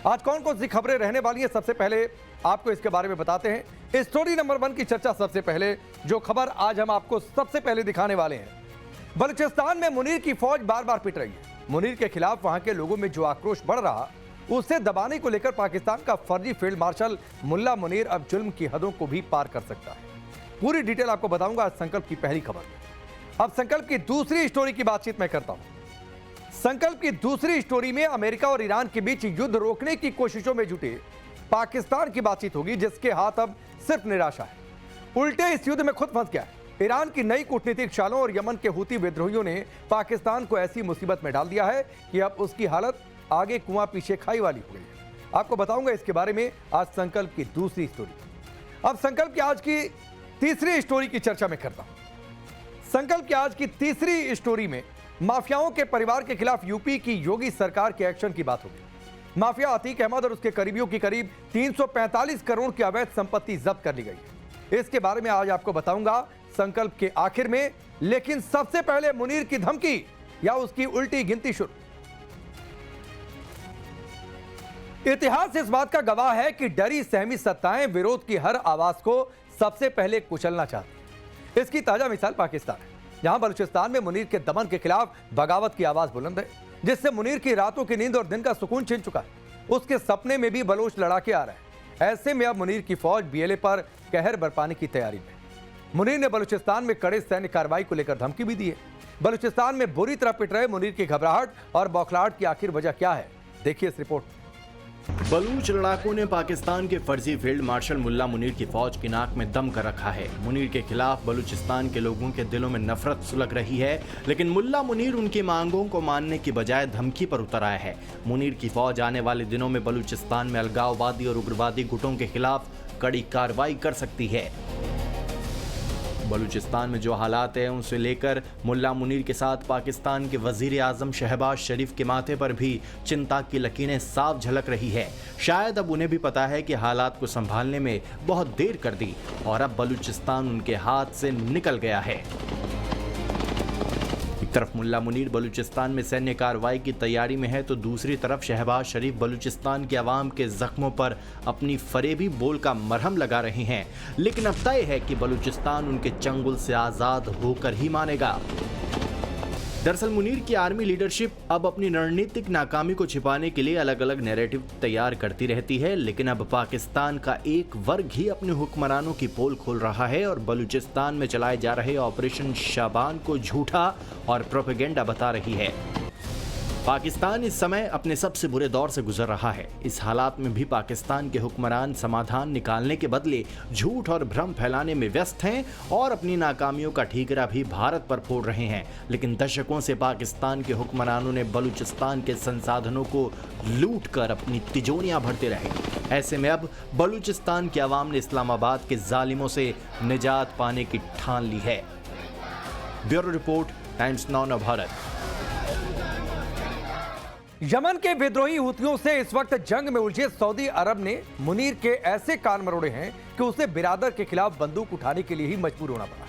आज कौन कौन सी खबरें रहने वाली हैं, सबसे पहले आपको इसके बारे में बताते हैं। स्टोरी नंबर 1 की चर्चा सबसे पहले, जो खबर आज हम आपको सबसे पहले दिखाने वाले हैं, बलूचिस्तान में मुनीर की फौज बार बार पिट रही है। मुनीर के खिलाफ वहां के लोगों में जो आक्रोश बढ़ रहा, उसे दबाने को लेकर पाकिस्तान का फर्जी फील्ड मार्शल मुल्ला मुनीर अब जुल्म की हदों को भी पार कर सकता है। पूरी डिटेल आपको बताऊंगा आज संकल्प की पहली खबर में। अब संकल्प की दूसरी स्टोरी की बातचीत मैं करता हूं। संकल्प की दूसरी स्टोरी में अमेरिका और ईरान के बीच युद्ध रोकने की कोशिशों में जुटे पाकिस्तान की बातचीत होगी, जिसके हाथ अब सिर्फ निराशा है। उल्टे इस युद्ध में खुद फंस गया है। ईरान की नई कूटनीतिक चालों और यमन के हूती विद्रोहियों ने पाकिस्तान को ऐसी मुसीबत में डाल दिया है कि अब उसकी हालत आगे कुआं पीछे खाई वाली हो गई है। आपको बताऊंगा इसके बारे में आज संकल्प की दूसरी स्टोरी। अब संकल्प की आज की तीसरी स्टोरी की चर्चा में करता हूं। संकल्प की आज की तीसरी स्टोरी में माफियाओं के परिवार के खिलाफ यूपी की योगी सरकार के एक्शन की बात होगी। माफिया अतीक अहमद और उसके करीबियों की करीब 345 करोड़ की अवैध संपत्ति जब्त कर ली गई है। इसके बारे में आज आपको बताऊंगा संकल्प के आखिर में, लेकिन सबसे पहले मुनीर की धमकी या उसकी उल्टी गिनती शुरू। इतिहास इस बात का गवाह है कि डरी सहमी सत्ताएं विरोध की हर आवाज को सबसे पहले कुचलना चाहती। इसकी ताजा मिसाल पाकिस्तान है, जहां बलूचिस्तान में मुनीर के दमन के खिलाफ बगावत की आवाज बुलंद है, जिससे मुनीर की रातों की नींद और दिन का सुकून छिन चुका है। उसके सपने में भी बलोच लड़ाके आ रहे हैं। ऐसे में अब मुनीर की फौज बीएलए पर कहर बरपाने की तैयारी में। मुनीर ने बलूचिस्तान में कड़े सैन्य कार्रवाई को लेकर धमकी भी दी है। बलूचिस्तान में बुरी तरह पिट रहे मुनीर की घबराहट और बौखलाहट की आखिर वजह क्या है, देखिए इस रिपोर्ट। बलूच लड़ाकों ने पाकिस्तान के फर्जी फील्ड मार्शल मुल्ला मुनीर की फौज की नाक में दम कर रखा है। मुनीर के खिलाफ बलूचिस्तान के लोगों के दिलों में नफरत सुलग रही है, लेकिन मुल्ला मुनीर उनकी मांगों को मानने की बजाय धमकी पर उतर आया है। मुनीर की फौज आने वाले दिनों में बलूचिस्तान में अलगाववादी और उग्रवादी गुटों के खिलाफ कड़ी कार्रवाई कर सकती है। बलूचिस्तान में जो हालात हैं उसे लेकर मुल्ला मुनीर के साथ पाकिस्तान के वजीर आजम शहबाज शरीफ के माथे पर भी चिंता की लकीरें साफ झलक रही है। शायद अब उन्हें भी पता है कि हालात को संभालने में बहुत देर कर दी और अब बलूचिस्तान उनके हाथ से निकल गया है। एक तरफ मुल्ला मुनीर बलूचिस्तान में सैन्य कार्रवाई की तैयारी में है, तो दूसरी तरफ शहबाज शरीफ बलूचिस्तान के अवाम के जख्मों पर अपनी फरेबी बोल का मरहम लगा रहे हैं। लेकिन अब तय है कि बलूचिस्तान उनके चंगुल से आजाद होकर ही मानेगा। दरअसल मुनीर की आर्मी लीडरशिप अब अपनी रणनीतिक नाकामी को छिपाने के लिए अलग अलग नैरेटिव तैयार करती रहती है, लेकिन अब पाकिस्तान का एक वर्ग ही अपने हुक्मरानों की पोल खोल रहा है और बलूचिस्तान में चलाए जा रहे ऑपरेशन शाबान को झूठा और प्रोपेगेंडा बता रही है। पाकिस्तान इस समय अपने सबसे बुरे दौर से गुजर रहा है। इस हालात में भी पाकिस्तान के हुक्मरान समाधान निकालने के बदले झूठ और भ्रम फैलाने में व्यस्त हैं और अपनी नाकामियों का ठीकरा भी भारत पर फोड़ रहे हैं। लेकिन दशकों से पाकिस्तान के हुक्मरानों ने बलूचिस्तान के संसाधनों को लूट कर अपनी तिजोरियां भरते रहे। ऐसे में अब बलूचिस्तान के अवाम ने इस्लामाबाद के जालिमों से निजात पाने की ठान ली है। Bureau report, times now Bharat. Yemen के विद्रोही हुतियों से इस वक्त जंग में उलझे सऊदी अरब ने मुनीर के ऐसे कान मरोड़े हैं कि उसे बिरादर के खिलाफ बंदूक उठाने के लिए ही मजबूर होना पड़ा।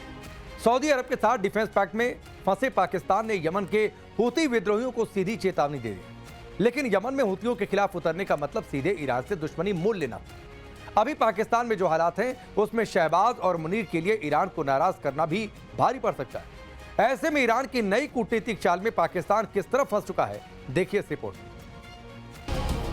सऊदी अरब के साथ डिफेंस पैक्ट में फंसे पाकिस्तान ने यमन के हुती विद्रोहियों को सीधी चेतावनी दे दी, लेकिन यमन में हुतियों के खिलाफ उतरने का मतलब सीधे ईरान से दुश्मनी मोल लेना। अभी पाकिस्तान में जो हालात हैं उसमें शहबाज और मुनीर के लिए ईरान को नाराज करना भी भारी पड़ सकता है। ऐसे में ईरान की नई कूटनीतिक चाल में पाकिस्तान किस तरह फंस चुका है, देखिए इस रिपोर्ट।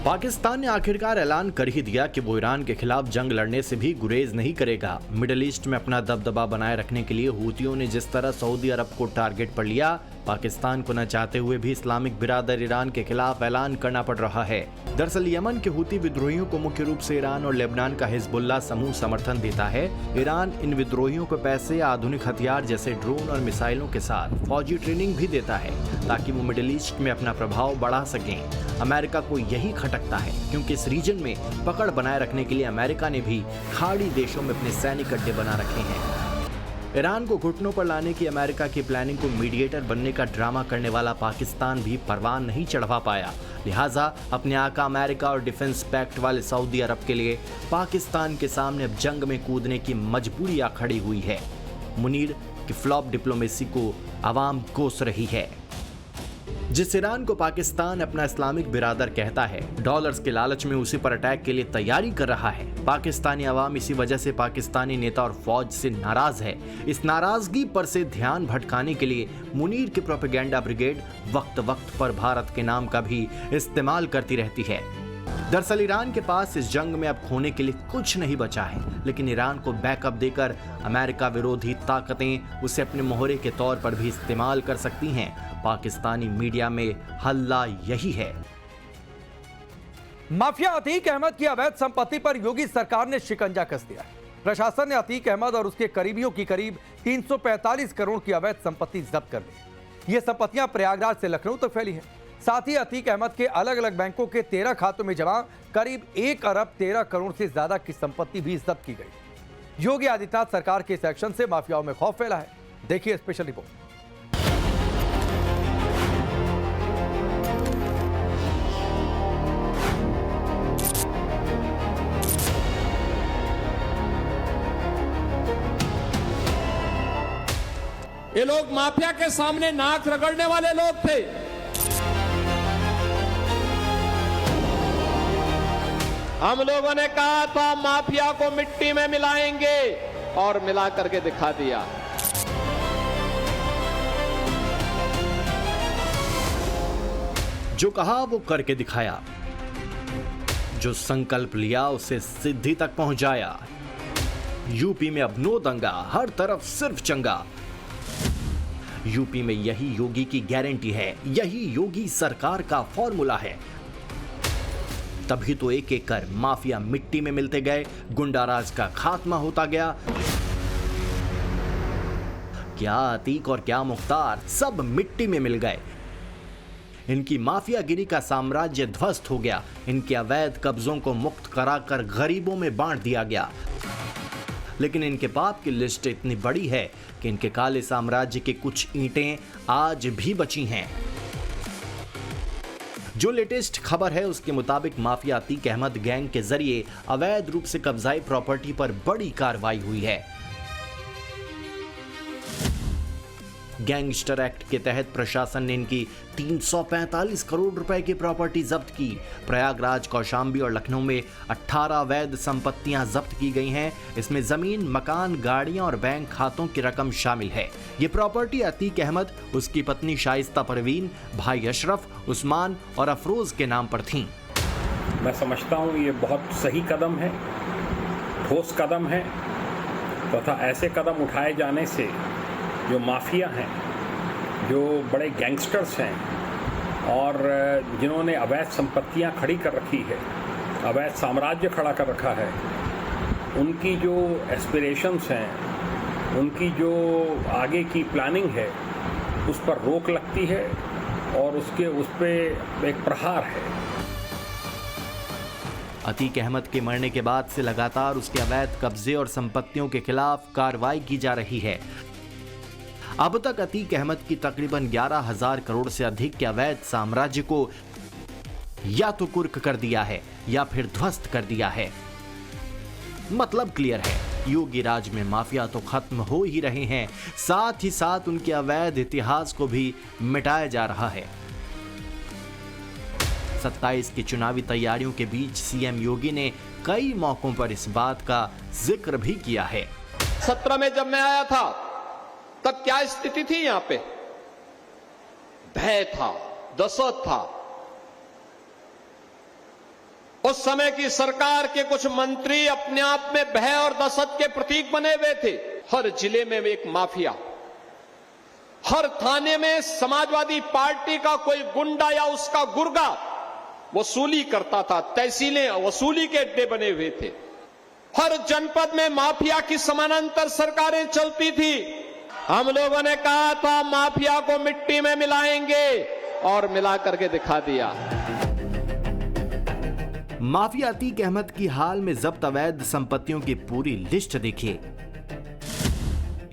पाकिस्तान ने आखिरकार ऐलान कर ही दिया कि वो ईरान के खिलाफ जंग लड़ने से भी गुरेज नहीं करेगा। मिडिल ईस्ट में अपना दबदबा बनाए रखने के लिए हूतियों ने जिस तरह सऊदी अरब को टारगेट पर लिया, पाकिस्तान को न चाहते हुए भी इस्लामिक बिरादर ईरान के खिलाफ ऐलान करना पड़ रहा है। दरअसल यमन के हूती विद्रोहियों को मुख्य रूप से ईरान और लेबनान का हिजबुल्लाह समूह समर्थन देता है। ईरान इन विद्रोहियों को पैसे, आधुनिक हथियार जैसे ड्रोन और मिसाइलों के साथ फौजी ट्रेनिंग भी देता है ताकि वो मिडिल ईस्ट में अपना प्रभाव बढ़ा सकें। अमेरिका को यही खटकता है क्योंकि इस रीजन में पकड़ बनाए रखने के लिए अमेरिका ने भी खाड़ी देशों में अपने सैनिक अड्डे बना रखे हैं। ईरान को घुटनों पर लाने की अमेरिका की प्लानिंग को मीडिएटर बनने का ड्रामा करने वाला पाकिस्तान भी परवान नहीं चढ़वा पाया। लिहाजा अपने आका अमेरिका और डिफेंस पैक्ट वाले सऊदी अरब के लिए पाकिस्तान के सामने अब जंग में कूदने की मजबूरी आ खड़ी हुई है। मुनीर की फ्लॉप डिप्लोमेसी को आवाम कोस रही है। जिस ईरान को पाकिस्तान अपना इस्लामिक बिरादर कहता है, डॉलर्स के लालच में उसी पर अटैक के लिए तैयारी कर रहा है। पाकिस्तानी अवाम इसी वजह से पाकिस्तानी नेता और फौज से नाराज है। इस नाराजगी पर से ध्यान भटकाने के लिए मुनीर की प्रोपेगेंडा ब्रिगेड वक्त वक्त पर भारत के नाम का भी इस्तेमाल करती रहती है। दरअसल ईरान के पास इस जंग में अब खोने के लिए कुछ नहीं बचा है, लेकिन ईरान को बैकअप देकर अमेरिका विरोधी ताकतें उसे अपने मोहरे के तौर पर भी इस्तेमाल कर सकती हैं। पाकिस्तानी मीडिया में हल्ला यही है। माफिया अतीक अहमद की अवैध संपत्ति पर योगी सरकार ने शिकंजा कस दिया। प्रशासन ने अतीक अहमद और उसके करीबियों की करीब 345 करोड़ की अवैध संपत्ति जब्त कर ली। ये संपत्तियां प्रयागराज से लखनऊ तक फैली हैं। साथ ही अतीक अहमद के अलग अलग बैंकों के 13 खातों में जमा करीब 1 अरब 13 करोड़ से ज्यादा की संपत्ति भी जब्त की गई। योगी आदित्यनाथ सरकार के इस एक्शन से माफियाओं में खौफ फैला है। देखिए स्पेशल रिपोर्ट। ये लोग माफिया के सामने नाक रगड़ने वाले लोग थे। हम लोगों ने कहा था माफिया को मिट्टी में मिलाएंगे और मिला करके दिखा दिया। जो कहा वो करके दिखाया, जो संकल्प लिया उसे सिद्धि तक पहुंचाया। यूपी में अब नो दंगा, हर तरफ सिर्फ चंगा। यूपी में यही योगी की गारंटी है, यही योगी सरकार का फॉर्मूला है। तभी तो एक एक कर माफिया मिट्टी में मिलते गए, गुंडाराज का खात्मा होता गया। क्या अतीक और क्या मुख्तार, सब मिट्टी में मिल गए। इनकी माफियागिरी का साम्राज्य ध्वस्त हो गया। इनके अवैध कब्जों को मुक्त कराकर गरीबों में बांट दिया गया। लेकिन इनके पाप की लिस्ट इतनी बड़ी है कि इनके काले साम्राज्य की कुछ ईंटें आज भी बची हैं। जो लेटेस्ट खबर है उसके मुताबिक माफिया अतीक अहमद गैंग के जरिए अवैध रूप से कब्जाई प्रॉपर्टी पर बड़ी कार्रवाई हुई है। गैंगस्टर एक्ट के तहत प्रशासन ने इनकी 345 करोड़ रुपए की प्रॉपर्टी जब्त की। प्रयागराज, कौशांबी और लखनऊ में 18 अवैध संपत्तियां जब्त की गई हैं। इसमें जमीन, मकान, गाड़ियां और बैंक खातों की रकम शामिल है। ये प्रॉपर्टी अतीक अहमद, उसकी पत्नी शाइस्ता परवीन, भाई अशरफ, उस्मान और अफरोज के नाम पर थीं। मैं समझता हूँ ये बहुत सही कदम है, ठोस कदम है तथा ऐसे कदम उठाए जाने से जो माफिया हैं, जो बड़े गैंगस्टर्स हैं और जिन्होंने अवैध संपत्तियां खड़ी कर रखी है, अवैध साम्राज्य खड़ा कर रखा है, उनकी जो एस्पिरेशंस हैं, उनकी जो आगे की प्लानिंग है, उस पर रोक लगती है और उस पर एक प्रहार है। अतीक अहमद के मरने के बाद से लगातार उसके अवैध कब्जे और संपत्तियों के खिलाफ कार्रवाई की जा रही है। अब तक अतीक अहमद की तकरीबन 11,000 करोड़ से अधिक के अवैध साम्राज्य को या तो कुर्क कर दिया है या फिर ध्वस्त कर दिया है। मतलब क्लियर है, योगी राज में माफिया तो खत्म हो ही रहे हैं, साथ ही साथ उनके अवैध इतिहास को भी मिटाया जा रहा है। 27 की चुनावी तैयारियों के बीच सीएम योगी ने कई मौकों पर इस बात का जिक्र भी किया है। 17 में जब मैं आया था तब क्या स्थिति थी? यहां पे भय था, दहशत था। उस समय की सरकार के कुछ मंत्री अपने आप में भय और दहशत के प्रतीक बने हुए थे। हर जिले में एक माफिया, हर थाने में समाजवादी पार्टी का कोई गुंडा या उसका गुर्गा वसूली करता था। तहसीलें वसूली के अड्डे बने हुए थे। हर जनपद में माफिया की समानांतर सरकारें चलती थी। हम लोगों ने कहा था माफिया को मिट्टी में मिलाएंगे और मिला करके दिखा दिया। माफिया अतीक अहमद की हाल में जब्त अवैध संपत्तियों की पूरी लिस्ट देखिए।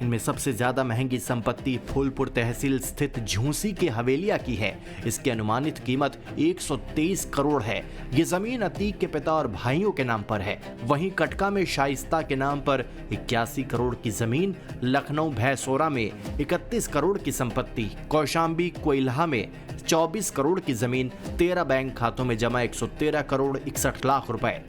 इनमें सबसे ज्यादा महंगी संपत्ति फूलपुर तहसील स्थित झूंसी के हवेलिया की है। इसकी अनुमानित कीमत 123 करोड़ है। ये जमीन अतीक के पिता और भाइयों के नाम पर है। वहीं कटका में शाइस्ता के नाम पर 81 करोड़ की जमीन, लखनऊ भैंसोरा में 31 करोड़ की संपत्ति, कौशाम्बी कोइल्हा में 24 करोड़ की जमीन, 13 बैंक खातों में जमा 113 करोड़ 61 लाख रुपए।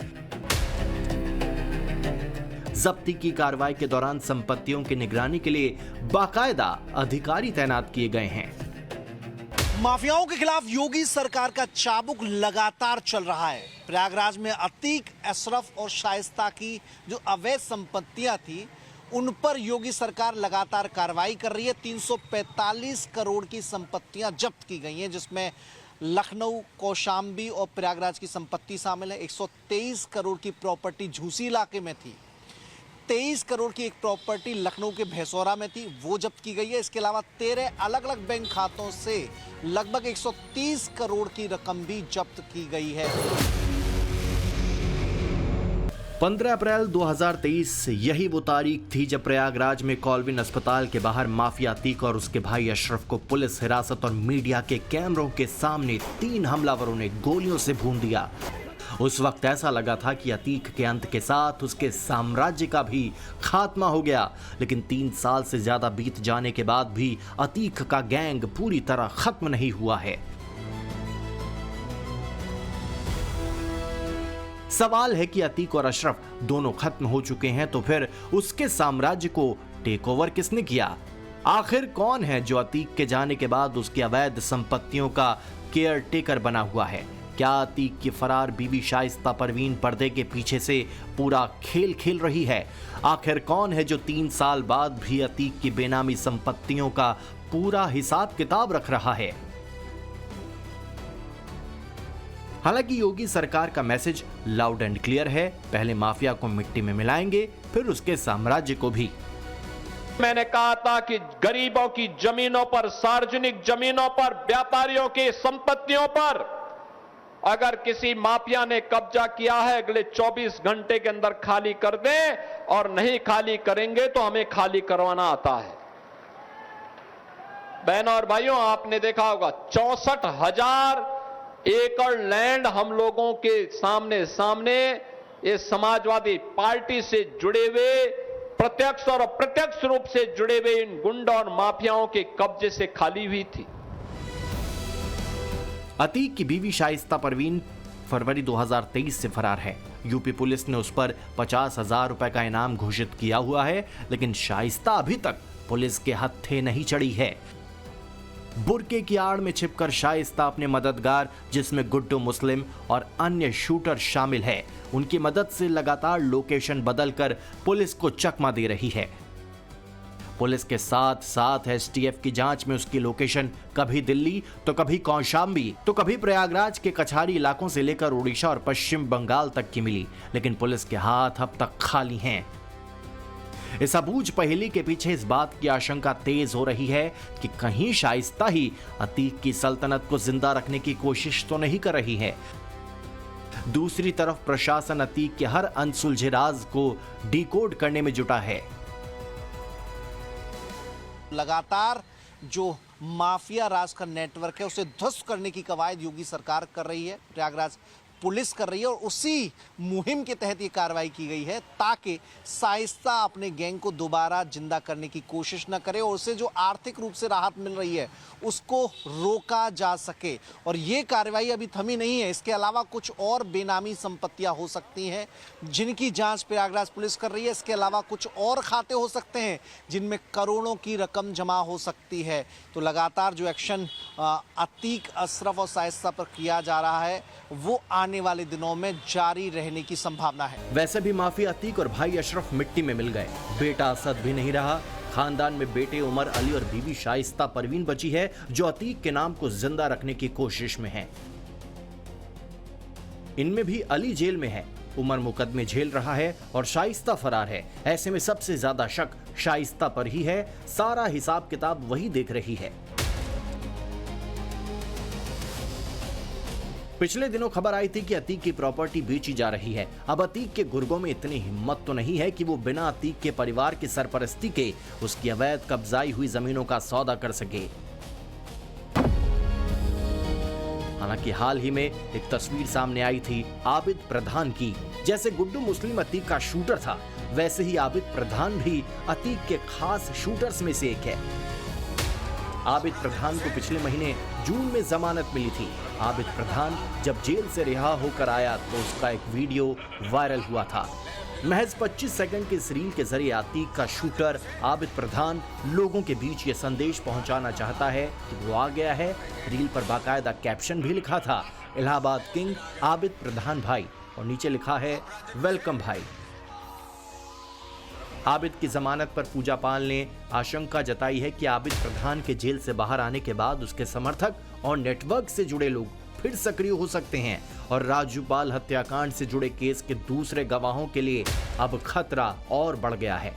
जब्ती की कार्रवाई के दौरान संपत्तियों की निगरानी के लिए बाकायदा अधिकारी तैनात किए गए हैं। माफियाओं के खिलाफ योगी सरकार का चाबुक लगातार चल रहा है। प्रयागराज में अतीक, अशरफ और शाइस्ता की जो अवैध संपत्तियां थी उन पर योगी सरकार लगातार कार्रवाई कर रही है। 345 करोड़ की संपत्तियां जब्त की गई हैं, जिसमें लखनऊ, कौशाम्बी और प्रयागराज की संपत्ति शामिल है। 123 करोड़ की प्रॉपर्टी झूसी इलाके में थी। 23 करोड़ की एक प्रॉपर्टी लखनऊ के भैंसोरा में थी, वो जब्त की गई है। इसके अलावा 13 अलग अलग बैंक खातों से लगभग 130 करोड़ की रकम भी जब्त की गई है। 15 अप्रैल 2023 यही वो तारीख थी जब प्रयागराज में कॉलविन अस्पताल के बाहर माफिया अतीक और उसके भाई अशरफ को पुलिस हिरासत और मीडिया के कैमरों के सामने 3 हमलावरों ने गोलियों से भून दिया। उस वक्त ऐसा लगा था कि अतीक के अंत के साथ उसके साम्राज्य का भी खात्मा हो गया, लेकिन 3 साल से ज्यादा बीत जाने के बाद भी अतीक का गैंग पूरी तरह खत्म नहीं हुआ है। सवाल है कि अतीक और अशरफ दोनों खत्म हो चुके हैं, तो फिर उसके साम्राज्य को टेक ओवर किसने किया? आखिर कौन है जो अतीक के जाने के बाद उसकी अवैध संपत्तियों का केयर टेकर बना हुआ है? क्या अतीक की फरार बीवी शाइस्ता परवीन पर्दे के पीछे से पूरा खेल खेल रही है? आखिर कौन है जो 3 साल बाद भी अतीक की बेनामी संपत्तियों का पूरा हिसाब किताब रख रहा है? हालांकि योगी सरकार का मैसेज लाउड एंड क्लियर है, पहले माफिया को मिट्टी में मिलाएंगे, फिर उसके साम्राज्य को भी। मैंने कहा था कि गरीबों की जमीनों पर, सार्वजनिक जमीनों पर, व्यापारियों की संपत्तियों पर अगर किसी माफिया ने कब्जा किया है, अगले 24 घंटे के अंदर खाली कर दें, और नहीं खाली करेंगे तो हमें खाली करवाना आता है। बहनों और भाइयों, आपने देखा होगा 64,000 एकड़ लैंड हम लोगों के सामने ये समाजवादी पार्टी से जुड़े हुए, प्रत्यक्ष और अप्रत्यक्ष रूप से जुड़े हुए इन गुंडा और माफियाओं के कब्जे से खाली हुई थी। अतीक की बीवी शाइस्ता परवीन फरवरी 2023 से फरार है। यूपी पुलिस ने उस पर 50,000 रुपए का इनाम घोषित किया हुआ है, लेकिन शाइस्ता अभी तक पुलिस के हत्थे नहीं चढ़ी है। बुर्के की आड़ में छिपकर शाइस्ता अपने मददगार, जिसमें गुड्डू मुस्लिम और अन्य शूटर शामिल है, उनकी मदद से लगातार लोकेशन बदलकर पुलिस को चकमा दे रही है। पुलिस के साथ साथ एसटीएफ की जांच में उसकी लोकेशन कभी दिल्ली, तो कभी कौशाम्बी, तो कभी प्रयागराज के कछारी इलाकों से लेकर उड़ीसा और पश्चिम बंगाल तक की मिली, लेकिन पुलिस के हाथ अब तक खाली हैं। इस अबूझ पहेली के पीछे इस बात की आशंका तेज हो रही है कि कहीं शाइस्ता ही अतीक की सल्तनत को जिंदा रखने की कोशिश तो नहीं कर रही है। दूसरी तरफ प्रशासन अतीक के हर अनसुलझे राज को डिकोड करने में जुटा है। लगातार जो माफिया राज का नेटवर्क है उसे ध्वस्त करने की कवायद योगी सरकार कर रही है, प्रयागराज पुलिस कर रही है, और उसी मुहिम के तहत ये कार्रवाई की गई है ताकि शाइस्ता अपने गैंग को दोबारा जिंदा करने की कोशिश न करे और उसे जो आर्थिक रूप से राहत मिल रही है उसको रोका जा सके। और ये कार्रवाई अभी थमी नहीं है, इसके अलावा कुछ और बेनामी संपत्तियां हो सकती हैं जिनकी जांच प्रयागराज पुलिस कर रही है। इसके अलावा कुछ और खाते हो सकते हैं जिनमें करोड़ों की रकम जमा हो सकती है। तो लगातार जो एक्शन अतीक, अशरफ और शाइस्ता पर किया जा रहा है वो आने वाले दिनों में जारी रहने की संभावना है। वैसे भी माफिया अतीक और भाई अशरफ मिट्टी में मिल गए, बेटा असद भी नहीं रहा। खानदान में बेटे उमर अली और बीवी शाइस्ता परवीन बची है, जो अतीक के नाम को जिंदा रखने की कोशिश में है। इनमें भी अली जेल में है, उमर मुकदमे झेल रहा है और शाइस्ता फरार है। ऐसे में सबसे ज्यादा शक शाइस्ता पर ही है, सारा हिसाब किताब वही देख रही है। पिछले दिनों खबर आई थी कि अतीक की प्रॉपर्टी बेची जा रही है। अब अतीक के गुर्गों में इतनी हिम्मत तो नहीं है कि वो बिना अतीक के परिवार की सरपरस्ती के उसकी अवैध कब्जाई हुई जमीनों का सौदा कर सके। हालांकि हाल ही में एक तस्वीर सामने आई थी आबिद प्रधान की। जैसे गुड्डू मुस्लिम अतीक का शूटर था, वैसे ही आबिद प्रधान भी अतीक के खास शूटर्स में से एक है। आबिद प्रधान को पिछले महीने जून में जमानत मिली थी। आबिद प्रधान जब जेल से रिहा होकर आया तो उसका एक वीडियो वायरल हुआ था। महज 25 सेकंड के इस रील के जरिए अतीक का शूटर आबिद प्रधान लोगों के बीच ये संदेश पहुंचाना चाहता है कि वो आ गया है। रील पर बाकायदा कैप्शन भी लिखा था, इलाहाबाद किंग आबिद प्रधान भाई, और नीचे लिखा है वेलकम भाई। आबिद की जमानत पर पूजा पाल ने आशंका जताई है कि आबिद प्रधान के जेल से बाहर आने के बाद उसके समर्थक और नेटवर्क से जुड़े लोग फिर सक्रिय हो सकते हैं और राजूपाल हत्याकांड से जुड़े केस के दूसरे गवाहों के लिए अब खतरा और बढ़ गया है।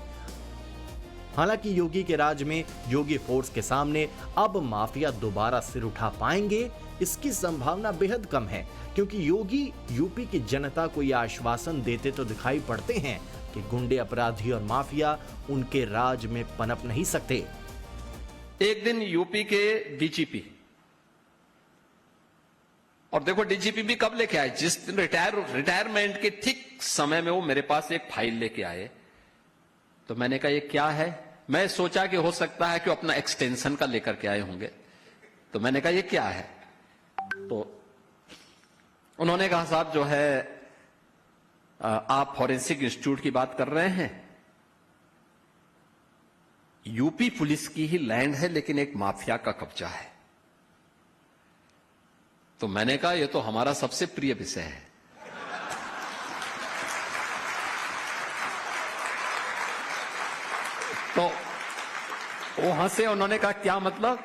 हालांकि योगी के राज में योगी फोर्स के सामने अब माफिया दोबारा सिर उठा पाएंगे, इसकी संभावना बेहद कम है, क्योंकि योगी यूपी की जनता को यह आश्वासन देते तो दिखाई पड़ते हैं कि गुंडे, अपराधी और माफिया उनके राज में पनप नहीं सकते। एक दिन यूपी के डीजीपी, और देखो डीजीपी भी कब लेके आए, जिस दिन रिटायरमेंट के ठीक समय में वो मेरे पास एक फाइल लेके आए। तो मैंने कहा ये क्या है, मैं सोचा कि हो सकता है कि वो अपना एक्सटेंशन का लेकर के आए होंगे। तो मैंने कहा ये क्या है, तो उन्होंने कहा साहब जो है आप फॉरेंसिक इंस्टीट्यूट की बात कर रहे हैं, यूपी पुलिस की ही लैंड है लेकिन एक माफिया का कब्जा है। तो मैंने कहा ये तो हमारा सबसे प्रिय विषय है। तो वो हंसे, उन्होंने कहा क्या मतलब।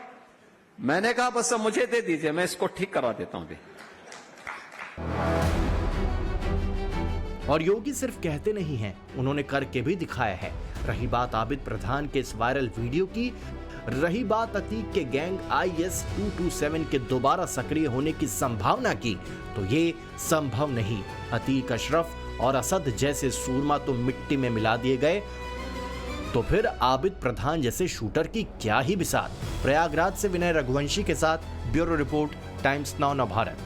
मैंने कहा बस मुझे दे दीजिए, मैं इसको ठीक करवा देता हूं भी। और योगी सिर्फ कहते नहीं हैं, उन्होंने करके भी दिखाया है। रही बात आबिद प्रधान के इस वायरल वीडियो की, रही बात अतीक के गैंग IS 227 के दोबारा सक्रिय होने की संभावना की, तो ये संभव नहीं। अतीक, अशरफ और असद जैसे सूरमा तो मिट्टी में मिला दिए गए, तो फिर आबिद प्रधान जैसे शूटर की क्या ही बिसात। प्रयागराज से विनय रघुवंशी के साथ bureau report, times now Bharat.